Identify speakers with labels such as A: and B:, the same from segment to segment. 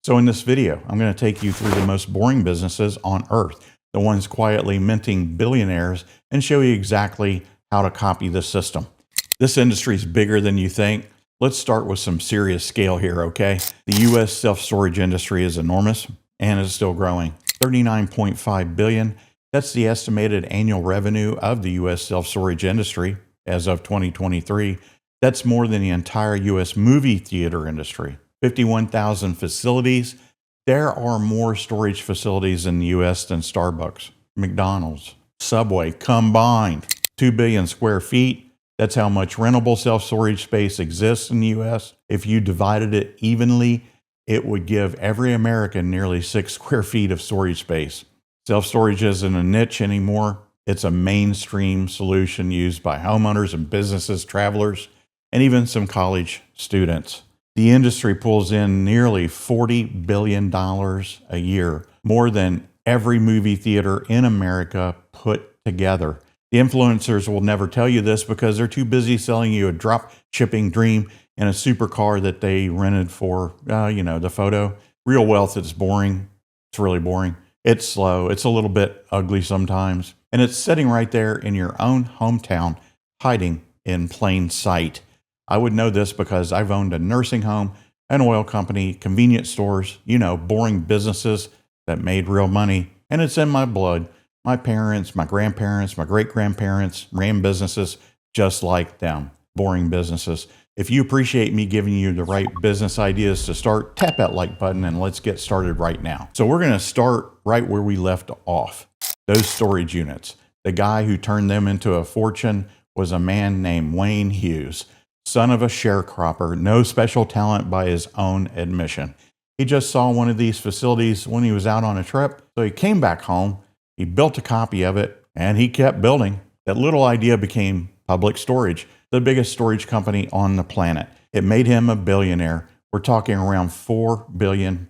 A: So in this video, I'm going to take you through the most boring businesses on earth, the ones quietly minting billionaires, and show you exactly how to copy the system. This industry is bigger than you think. Let's start with some serious scale here, okay? The US self-storage industry is enormous and is still growing. 39.5 billion. That's the estimated annual revenue of the US self-storage industry as of 2023. That's more than the entire US movie theater industry. 51,000 facilities. There are more storage facilities in the US than Starbucks, McDonald's, Subway combined. 2 billion square feet. That's how much rentable self-storage space exists in the US. If you divided it evenly, it would give every American nearly 6 square feet of storage space. Self-storage isn't a niche anymore. It's a mainstream solution used by homeowners and businesses, travelers, and even some college students. The industry pulls in nearly $40 billion a year, more than every movie theater in America put together. The influencers will never tell you this because they're too busy selling you a drop shipping dream in a supercar that they rented for, the photo. Real wealth is boring. It's really boring. It's slow. It's a little bit ugly sometimes. And it's sitting right there in your own hometown, hiding in plain sight. I would know this because I've owned a nursing home, an oil company, convenience stores, boring businesses that made real money. And it's in my blood. My parents, my grandparents, my great-grandparents ran businesses just like them, boring businesses. If you appreciate me giving you the right business ideas to start, tap that like button and let's get started right now. So we're going to start right where we left off. Those storage units. The guy who turned them into a fortune was a man named Wayne Hughes, son of a sharecropper, no special talent by his own admission. He just saw one of these facilities when he was out on a trip, so he came back home, he built a copy of it, and he kept building. That little idea became Public Storage, the biggest storage company on the planet. It made him a billionaire. We're talking around $4 billion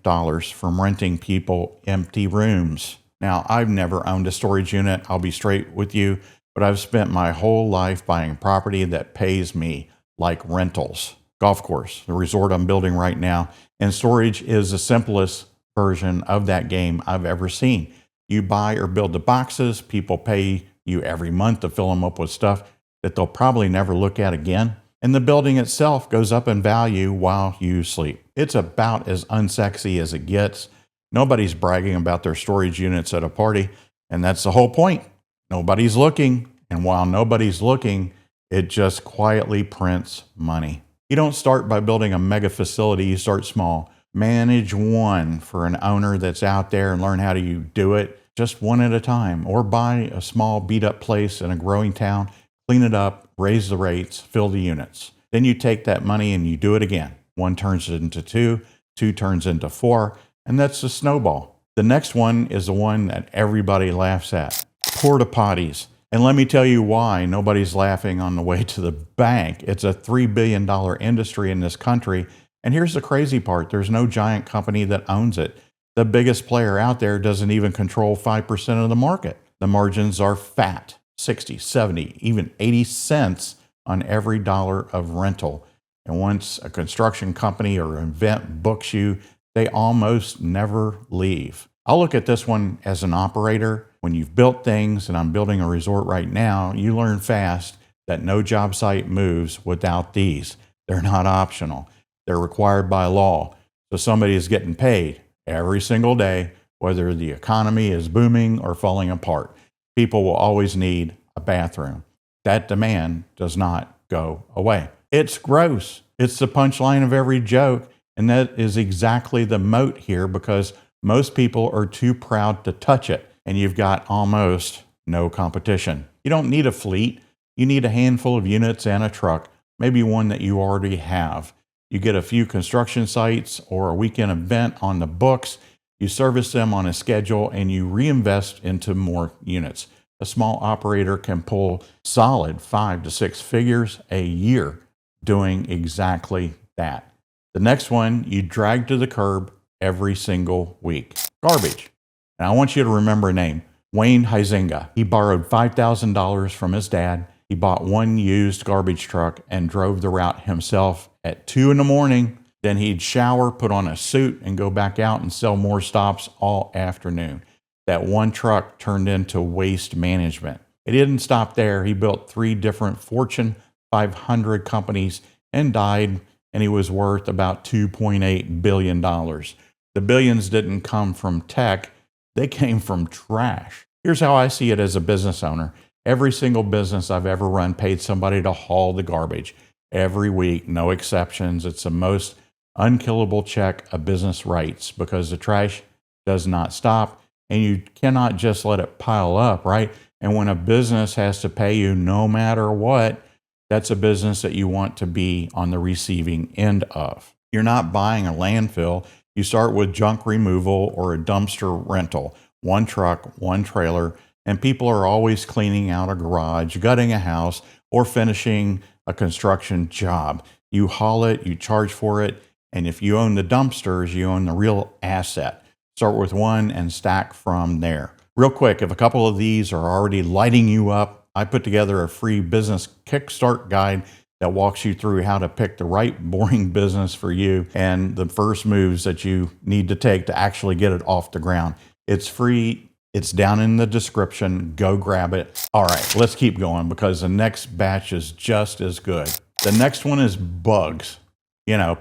A: from renting people empty rooms. Now, I've never owned a storage unit, I'll be straight with you, but I've spent my whole life buying property that pays me, like rentals. Golf course, the resort I'm building right now, and storage is the simplest version of that game I've ever seen. You buy or build the boxes, people pay you every month to fill them up with stuff that they'll probably never look at again, and the building itself goes up in value while you sleep. It's about as unsexy as it gets. Nobody's bragging about their storage units at a party, and that's the whole point. Nobody's looking, and while nobody's looking, it just quietly prints money. You don't start by building a mega facility, you start small. Manage one for an owner that's out there and learn how to do it just one at a time. Or buy a small beat up place in a growing town, clean it up, raise the rates, fill the units. Then you take that money and you do it again. One turns into two, two turns into four, and that's the snowball. The next one is the one that everybody laughs at. Porta potties. And let me tell you why nobody's laughing on the way to the bank. It's a $3 billion industry in this country. And here's the crazy part. There's no giant company that owns it. The biggest player out there doesn't even control 5% of the market. The margins are fat, 60, 70, even 80 cents on every dollar of rental. And once a construction company or an event books you, they almost never leave. I'll look at this one as an operator. When you've built things, and I'm building a resort right now, you learn fast that no job site moves without these. They're not optional. They're required by law. So somebody is getting paid every single day, whether the economy is booming or falling apart. People will always need a bathroom. That demand does not go away. It's gross. It's the punchline of every joke. And that is exactly the moat here, because most people are too proud to touch it. And you've got almost no competition. You don't need a fleet. You need a handful of units and a truck, maybe one that you already have. You get a few construction sites or a weekend event on the books, you service them on a schedule, and you reinvest into more units. A small operator can pull solid 5 to 6 figures a year doing exactly that. The next one you drag to the curb every single week. Garbage. And I want you to remember a name, Wayne Huizenga. He borrowed $5,000 from his dad. He bought one used garbage truck and drove the route himself at 2 in the morning Then he'd shower, put on a suit, and go back out and sell more stops all afternoon. That one truck turned into waste management. It didn't stop there. He built 3 different Fortune 500 companies and died, and he was worth about $2.8 billion. The billions didn't come from tech, they came from trash. Here's how I see it as a business owner. Every single business I've ever run paid somebody to haul the garbage every week, no exceptions. It's the most unkillable check a business writes because the trash does not stop, and you cannot just let it pile up, right? And when a business has to pay you no matter what, that's a business that you want to be on the receiving end of. You're not buying a landfill. You start with junk removal or a dumpster rental, 1 truck, 1 trailer, and people are always cleaning out a garage, gutting a house, or finishing a construction job. You haul it, you charge for it, and if you own the dumpsters, you own the real asset. Start with 1 and stack from there. Real quick, if a couple of these are already lighting you up, I put together a free business kickstart guide that walks you through how to pick the right boring business for you and the first moves that you need to take to actually get it off the ground. It's free. It's down in the description. Go grab it. All right, let's keep going because the next batch is just as good. The next one is bugs.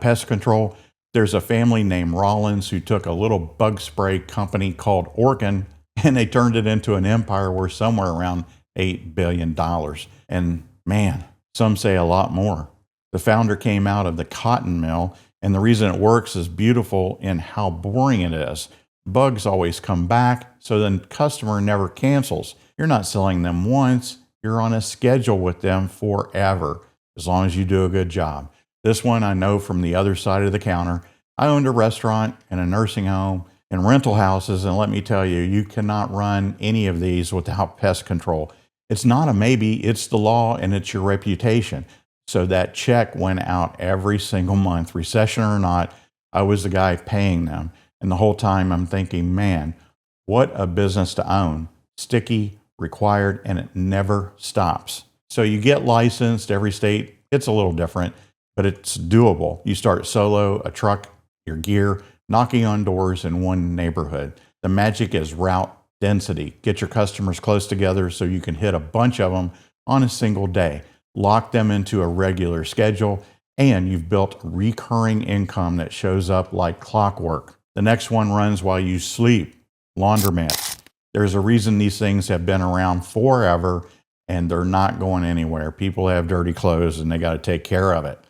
A: Pest control. There's a family named Rollins who took a little bug spray company called Orkin and they turned it into an empire worth somewhere around $8 billion. And man, some say a lot more. The founder came out of the cotton mill, and the reason it works is beautiful in how boring it is. Bugs always come back, so the customer never cancels. You're not selling them once, you're on a schedule with them forever, as long as you do a good job. This one I know from the other side of the counter. I owned a restaurant and a nursing home and rental houses, and let me tell you, you cannot run any of these without pest control. It's not a maybe, it's the law and it's your reputation. So that check went out every single month, recession or not. I was the guy paying them. And the whole time I'm thinking, man, what a business to own. Sticky, required, and it never stops. So you get licensed, every state, it's a little different, but it's doable. You start solo, a truck, your gear, knocking on doors in one neighborhood. The magic is route density. Get your customers close together so you can hit a bunch of them on a single day. Lock them into a regular schedule, and you've built recurring income that shows up like clockwork. The next one runs while you sleep. Laundromats. There's a reason these things have been around forever, and they're not going anywhere. People have dirty clothes, and they got to take care of it.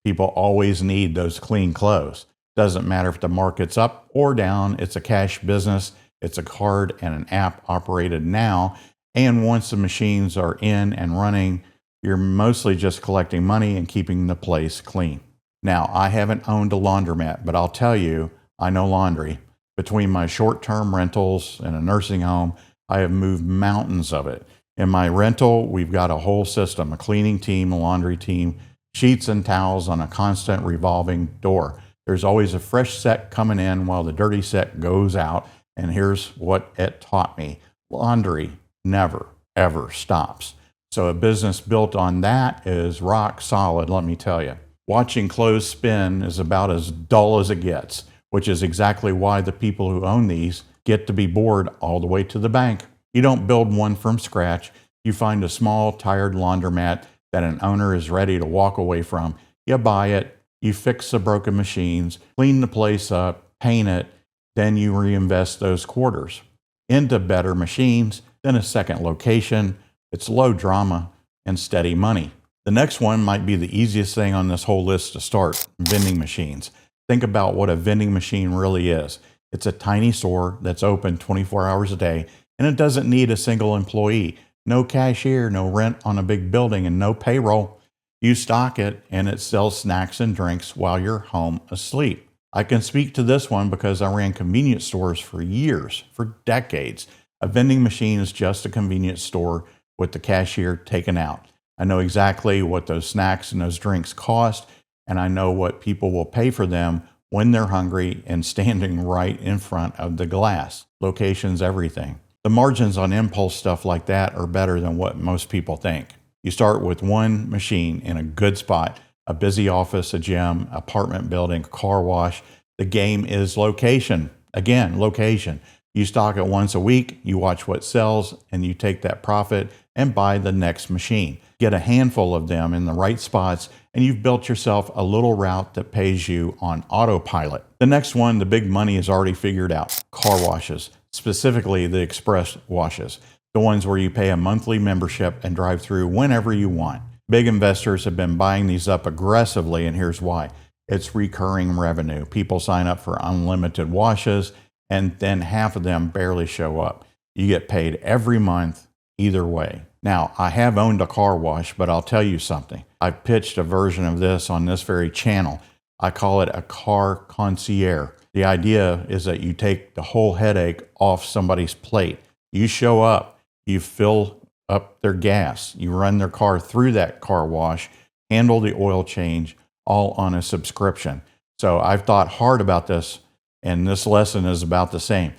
A: People always need those clean clothes. Doesn't matter if the market's up or down. It's a cash business. It's a card and an app operated now. And once the machines are in and running, you're mostly just collecting money and keeping the place clean. Now, I haven't owned a laundromat, but I'll tell you, I know laundry. Between my short-term rentals and a nursing home, I have moved mountains of it. In my rental, we've got a whole system, a cleaning team, a laundry team, sheets and towels on a constant revolving door. There's always a fresh set coming in while the dirty set goes out. And here's what it taught me. Laundry never, ever stops. So a business built on that is rock solid, let me tell you. Watching clothes spin is about as dull as it gets, which is exactly why the people who own these get to be bored all the way to the bank. You don't build one from scratch. You find a small, tired laundromat that an owner is ready to walk away from. You buy it, you fix the broken machines, clean the place up, paint it, then you reinvest those quarters into better machines, then a second location. It's low drama and steady money. The next one might be the easiest thing on this whole list to start, vending machines. Think about what a vending machine really is. It's a tiny store that's open 24 hours a day, and it doesn't need a single employee. No cashier, no rent on a big building, and no payroll. You stock it, and it sells snacks and drinks while you're home asleep. I can speak to this one because I ran convenience stores for years, for decades. A vending machine is just a convenience store with the cashier taken out. I know exactly what those snacks and those drinks cost, and I know what people will pay for them when they're hungry and standing right in front of the glass. Location's everything. The margins on impulse stuff like that are better than what most people think. You start with one machine in a good spot, a busy office, a gym, apartment building, a car wash. The game is location. Again, location. You stock it once a week, you watch what sells, and you take that profit and buy the next machine. Get a handful of them in the right spots, and you've built yourself a little route that pays you on autopilot. The next one, the big money is already figured out. Car washes, specifically the express washes, the ones where you pay a monthly membership and drive through whenever you want. Big investors have been buying these up aggressively, and here's why. It's recurring revenue. People sign up for unlimited washes, and then half of them barely show up. You get paid every month either way. Now, I have owned a car wash, but I'll tell you something. I've pitched a version of this on this very channel. I call it a car concierge. The idea is that you take the whole headache off somebody's plate. You show up, you fill up their gas, you run their car through that car wash, handle the oil change, all on a subscription. So I've thought hard about this, and this lesson is about the same.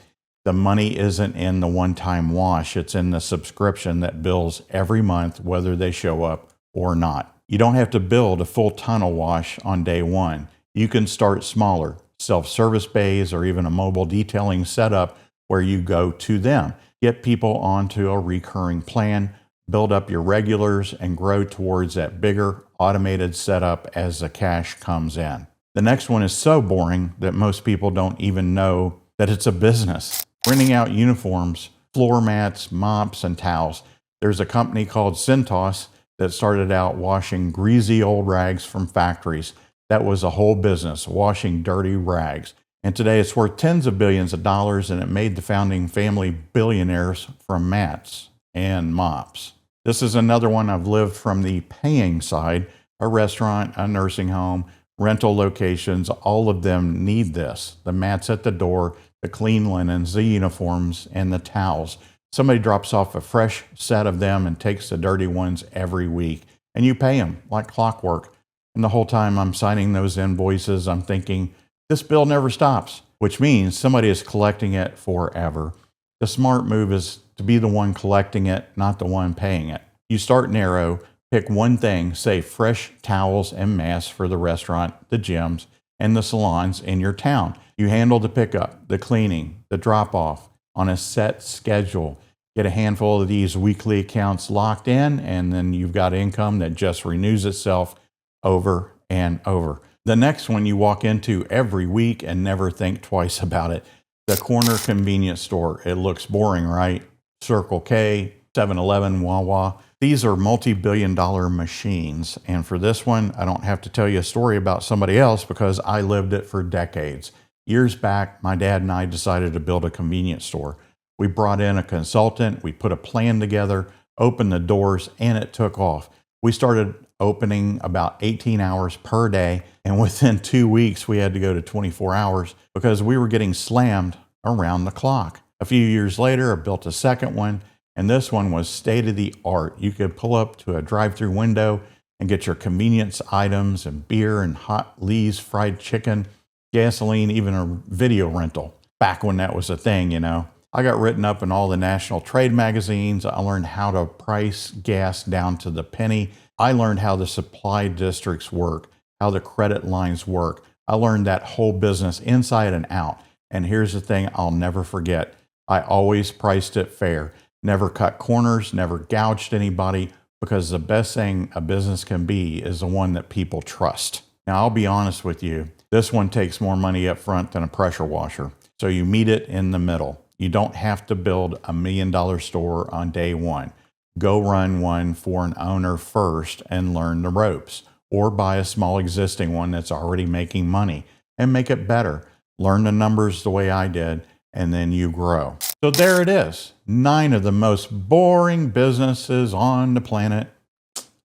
A: The money isn't in the one-time wash. It's in the subscription that bills every month, whether they show up or not. You don't have to build a full tunnel wash on day one. You can start smaller, self-service bays, or even a mobile detailing setup where you go to them. Get people onto a recurring plan, build up your regulars, and grow towards that bigger automated setup as the cash comes in. The next one is so boring that most people don't even know that it's a business. Renting out uniforms, floor mats, mops, and towels. There's a company called Cintas that started out washing greasy old rags from factories. That was a whole business, washing dirty rags. And today it's worth tens of billions of dollars, and it made the founding family billionaires from mats and mops. This is another one I've lived from the paying side. A restaurant, a nursing home, rental locations, all of them need this. The mats at the door, the clean linens, the uniforms, and the towels. Somebody drops off a fresh set of them and takes the dirty ones every week, and you pay them like clockwork. And the whole time I'm signing those invoices, I'm thinking, this bill never stops, which means somebody is collecting it forever. The smart move is to be the one collecting it, not the one paying it. You start narrow, pick one thing, say fresh towels and masks for the restaurant, the gyms, and the salons in your town. You handle the pickup, the cleaning, the drop-off on a set schedule. Get a handful of these weekly accounts locked in, and then you've got income that just renews itself over and over. The next one you walk into every week and never think twice about it. The corner convenience store. It looks boring, right? Circle K, 7-Eleven, Wawa. These are multi-billion-dollar machines. And for this one, I don't have to tell you a story about somebody else because I lived it for decades. Years back, my dad and I decided to build a convenience store. We brought in a consultant, we put a plan together, opened the doors, and it took off. We started opening about 18 hours per day, and within 2 weeks, we had to go to 24 hours because we were getting slammed around the clock. A few years later, I built a second one, and this one was state-of-the-art. You could pull up to a drive-through window and get your convenience items and beer and hot Lee's fried chicken, gasoline, even a video rental. Back when that was a thing, you know. I got written up in all the national trade magazines. I learned how to price gas down to the penny. I learned how the supply districts work, how the credit lines work. I learned that whole business inside and out. And here's the thing I'll never forget. I always priced it fair. Never cut corners, never gouged anybody, because the best thing a business can be is the one that people trust. Now, I'll be honest with you. This one takes more money up front than a pressure washer. So you meet it in the middle. You don't have to build $1 million store on day one. Go run one for an owner first and learn the ropes, or buy a small existing one that's already making money and make it better. Learn the numbers the way I did, and then you grow. So there it is. 9 of the most boring businesses on the planet,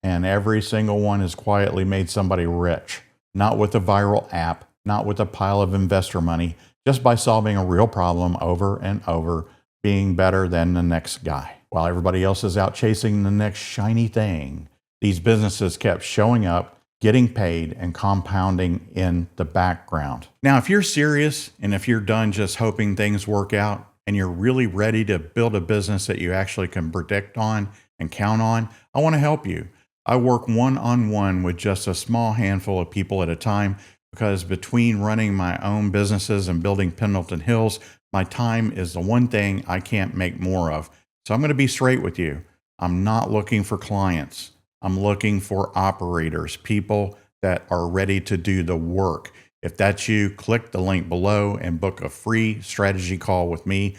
A: and every single one has quietly made somebody rich. Not with a viral app, not with a pile of investor money, just by solving a real problem over and over, being better than the next guy. While everybody else is out chasing the next shiny thing, these businesses kept showing up, getting paid, and compounding in the background. Now, if you're serious and if you're done just hoping things work out and you're really ready to build a business that you actually can predict on and count on, I want to help you. I work one-on-one with just a small handful of people at a time because between running my own businesses and building Pendleton Hills, my time is the one thing I can't make more of. So I'm going to be straight with you. I'm not looking for clients. I'm looking for operators, people that are ready to do the work. If that's you, click the link below and book a free strategy call with me.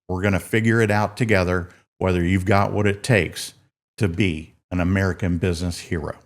A: We're going to figure it out together, whether you've got what it takes to be an American business hero.